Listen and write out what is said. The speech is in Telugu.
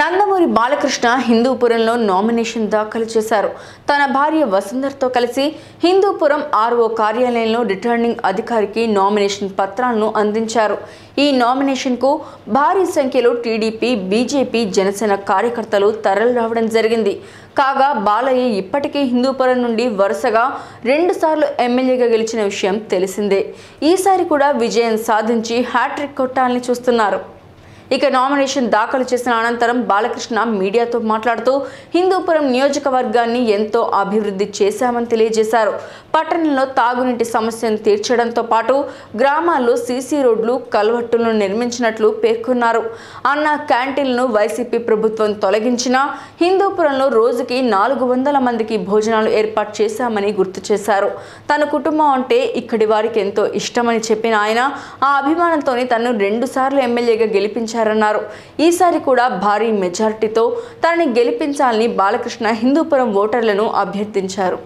నందమూరి బాలకృష్ణ హిందూపురంలో నామినేషన్ దాఖలు చేశారు. తన భార్య వసుంధరతో కలిసి హిందూపురం ఆర్ఓ కార్యాలయంలో రిటర్నింగ్ అధికారికి నామినేషన్ పత్రాలను అందించారు. ఈ నామినేషన్కు భారీ సంఖ్యలో టీడీపీ, బీజేపీ, జనసేన కార్యకర్తలు తరలిరావడం జరిగింది. కాగా బాలయ్య ఇప్పటికే హిందూపురం నుండి వరుసగా 2 సార్లు ఎమ్మెల్యేగా గెలిచిన విషయం తెలిసిందే. ఈసారి కూడా విజయం సాధించి హ్యాట్రిక్ కొట్టాలని చూస్తున్నారు. ఇక నామినేషన్ దాఖలు చేసిన అనంతరం బాలకృష్ణ మీడియాతో మాట్లాడుతూ హిందూపురం నియోజకవర్గాన్ని ఎంతో అభివృద్ధి చేశామని తెలియజేశారు. పట్టణంలో తాగునీటి సమస్యను తీర్చడంతో పాటు గ్రామాల్లో సీసీ రోడ్లు, కల్వర్టులను నిర్మించినట్లు పేర్కొన్నారు. అన్న క్యాంటీన్లను వైసీపీ ప్రభుత్వం తొలగించినా హిందూపురంలో రోజుకి 400 మందికి భోజనాలు ఏర్పాటు చేశామని గుర్తు చేశారు. తన కుటుంబం అంటే ఇక్కడి వారికి ఎంతో ఇష్టమని చెప్పిన ఆయన ఆ అభిమానంతోనే తనను 2 సార్లు ఎమ్మెల్యేగా గెలిపించారు. ఈసారి కూడా భారీ మెజారిటీతో తనని గెలిపించాలని బాలకృష్ణ హిందూపురం ఓటర్లను అభ్యర్థించారు.